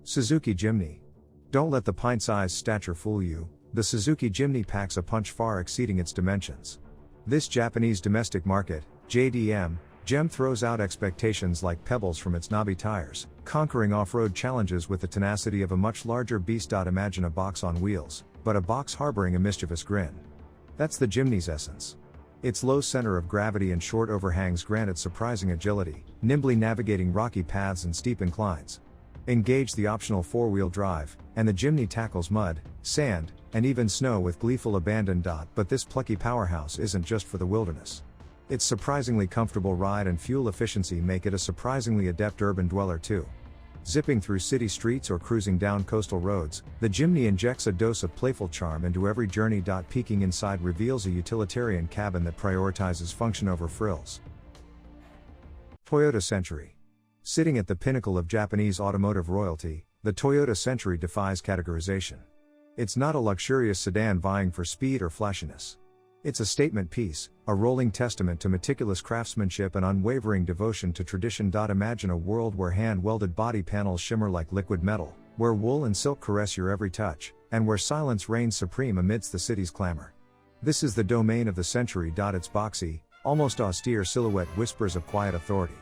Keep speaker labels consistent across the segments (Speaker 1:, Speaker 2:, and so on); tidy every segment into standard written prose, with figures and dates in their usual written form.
Speaker 1: Suzuki Jimny. Don't let the pint-sized stature fool you, the Suzuki Jimny packs a punch far exceeding its dimensions. This Japanese domestic market, gem throws out expectations like pebbles from its knobby tires, conquering off-road challenges with the tenacity of a much larger beast.Imagine a box on wheels, but a box harboring a mischievous grin. That's the Jimny's essence. Its low center of gravity and short overhangs grant it surprising agility, nimbly navigating rocky paths and steep inclines. Engage the optional four-wheel drive, and the Jimny tackles mud, sand, and even snow with gleeful abandon. But this plucky powerhouse isn't just for the wilderness. Its surprisingly comfortable ride and fuel efficiency make it a surprisingly adept urban dweller too. Zipping through city streets or cruising down coastal roads, the Jimny injects a dose of playful charm into every journey. Peeking inside reveals a utilitarian cabin that prioritizes function over frills. Toyota Century. Sitting at the pinnacle of Japanese automotive royalty, the Toyota Century defies categorization. It's not a luxurious sedan vying for speed or flashiness. It's a statement piece, a rolling testament to meticulous craftsmanship and unwavering devotion to tradition. Imagine a world where hand-welded body panels shimmer like liquid metal, where wool and silk caress your every touch, and where silence reigns supreme amidst the city's clamor. This is the domain of the Century. Its boxy, almost austere silhouette whispers of quiet authority.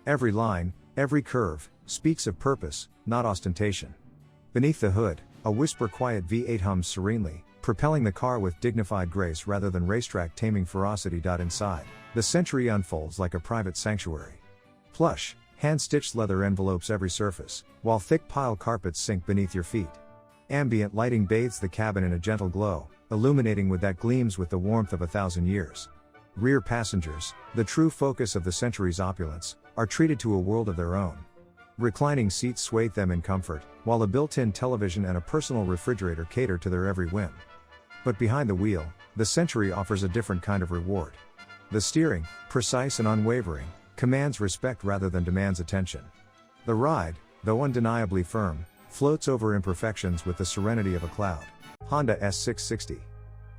Speaker 1: Every line, every curve, speaks of purpose, not ostentation. Beneath the hood, a whisper-quiet V8 hums serenely, propelling the car with dignified grace rather than racetrack taming ferocity. Inside, the Century unfolds like a private sanctuary. Plush, hand-stitched leather envelopes every surface, while thick pile carpets sink beneath your feet. Ambient lighting bathes the cabin in a gentle glow, illuminating with that gleams with the warmth of 1,000 years. Rear passengers, the true focus of the Century's opulence, are treated to a world of their own. Reclining seats swathe them in comfort, while a built-in television and a personal refrigerator cater to their every whim. But behind the wheel, the Century offers a different kind of reward. The steering, precise and unwavering, commands respect rather than demands attention. The ride, though undeniably firm, floats over imperfections with the serenity of a cloud. Honda S660.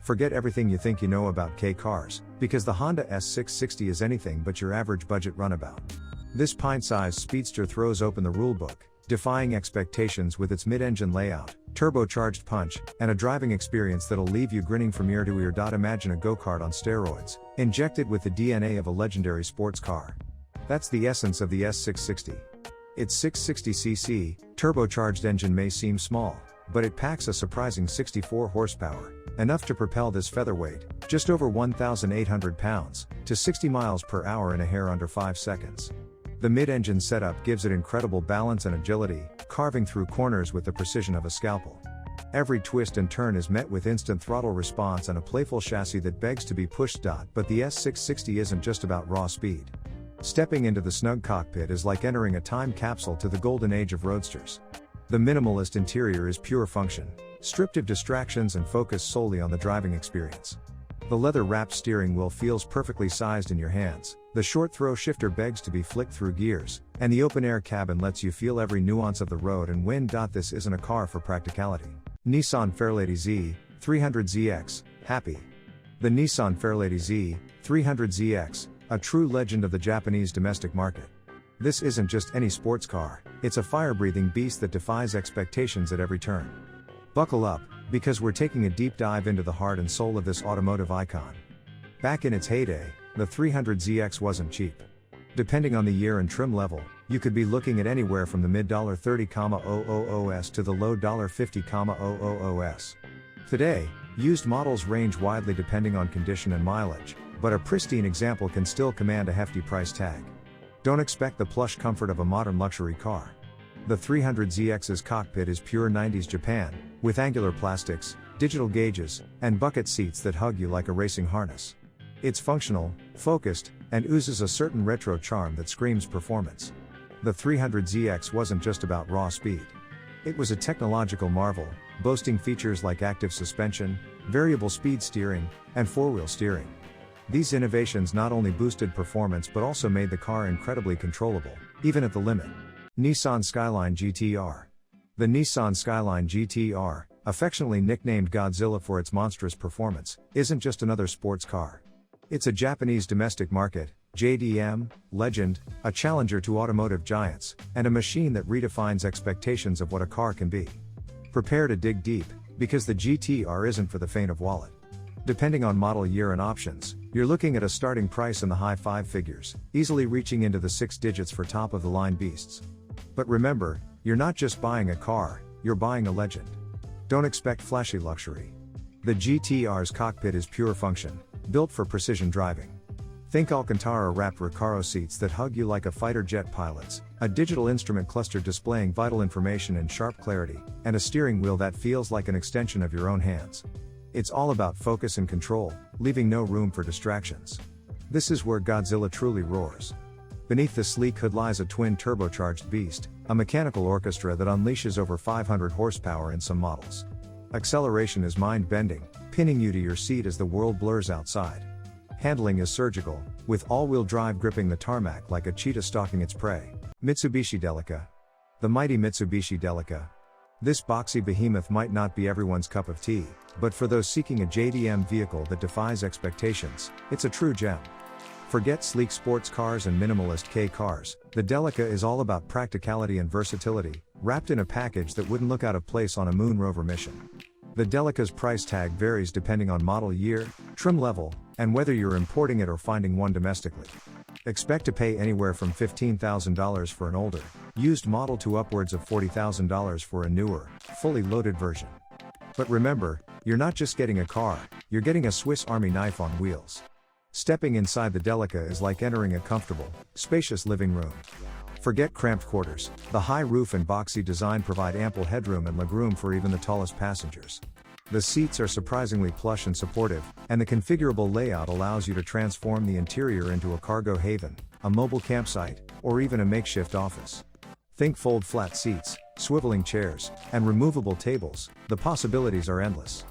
Speaker 1: Forget everything you think you know about K cars, because the Honda S660 is anything but your average budget runabout. This pint-sized speedster throws open the rulebook, defying expectations with its mid-engine layout, turbocharged punch, and a driving experience that'll leave you grinning from ear to ear. Imagine a go-kart on steroids, injected with the DNA of a legendary sports car. That's the essence of the S660. Its 660cc, turbocharged engine may seem small, but it packs a surprising 64 horsepower, enough to propel this featherweight, just over 1,800 pounds, to 60 miles per hour in a hair under 5 seconds. The mid-engine setup gives it incredible balance and agility, carving through corners with the precision of a scalpel. Every twist and turn is met with instant throttle response and a playful chassis that begs to be pushed. But the S660 isn't just about raw speed. Stepping into the snug cockpit is like entering a time capsule to the golden age of roadsters. The minimalist interior is pure function, stripped of distractions and focused solely on the driving experience. The leather-wrapped steering wheel feels perfectly sized in your hands, the short-throw shifter begs to be flicked through gears, and the open-air cabin lets you feel every nuance of the road and wind.This isn't a car for practicality. Nissan Fairlady Z, 300ZX, happy. The Nissan Fairlady Z, 300ZX, a true legend of the Japanese domestic market. This isn't just any sports car, it's a fire-breathing beast that defies expectations at every turn. Buckle up, because we're taking a deep dive into the heart and soul of this automotive icon. Back in its heyday, the 300ZX wasn't cheap. Depending on the year and trim level, you could be looking at anywhere from the mid $30,000s to the low $50,000s. Today, used models range widely depending on condition and mileage, but a pristine example can still command a hefty price tag. Don't expect the plush comfort of a modern luxury car. The 300ZX's cockpit is pure 90s Japan, with angular plastics, digital gauges, and bucket seats that hug you like a racing harness. It's functional, focused, and oozes a certain retro charm that screams performance. The 300ZX wasn't just about raw speed. It was a technological marvel, boasting features like active suspension, variable speed steering, and four-wheel steering. These innovations not only boosted performance but also made the car incredibly controllable, even at the limit. Nissan Skyline GT-R. The Nissan Skyline GT-R, affectionately nicknamed Godzilla for its monstrous performance, isn't just another sports car. It's a Japanese domestic market, JDM, legend, a challenger to automotive giants, and a machine that redefines expectations of what a car can be. Prepare to dig deep, because the GT-R isn't for the faint of wallet. Depending on model year and options, you're looking at a starting price in the high five figures, easily reaching into the six digits for top-of-the-line beasts. But remember, you're not just buying a car, you're buying a legend. Don't expect flashy luxury. The GT-R's cockpit is pure function, built for precision driving. Think Alcantara-wrapped Recaro seats that hug you like a fighter jet pilot's, a digital instrument cluster displaying vital information in sharp clarity, and a steering wheel that feels like an extension of your own hands. It's all about focus and control, leaving no room for distractions. This is where Godzilla truly roars. Beneath the sleek hood lies a twin turbocharged beast, a mechanical orchestra that unleashes over 500 horsepower in some models. Acceleration is mind-bending, pinning you to your seat as the world blurs outside. Handling is surgical, with all-wheel drive gripping the tarmac like a cheetah stalking its prey. Mitsubishi Delica. The mighty Mitsubishi Delica. This boxy behemoth might not be everyone's cup of tea, but for those seeking a JDM vehicle that defies expectations, it's a true gem. Forget sleek sports cars and minimalist K cars, the Delica is all about practicality and versatility, wrapped in a package that wouldn't look out of place on a moon rover mission. The Delica's price tag varies depending on model year, trim level, and whether you're importing it or finding one domestically. Expect to pay anywhere from $15,000 for an older, used model to upwards of $40,000 for a newer, fully loaded version. But remember, you're not just getting a car, you're getting a Swiss Army knife on wheels. Stepping inside the Delica is like entering a comfortable, spacious living room. Forget cramped quarters, the high roof and boxy design provide ample headroom and legroom for even the tallest passengers. The seats are surprisingly plush and supportive, and the configurable layout allows you to transform the interior into a cargo haven, a mobile campsite, or even a makeshift office. Think fold flat seats, swiveling chairs, and removable tables, the possibilities are endless.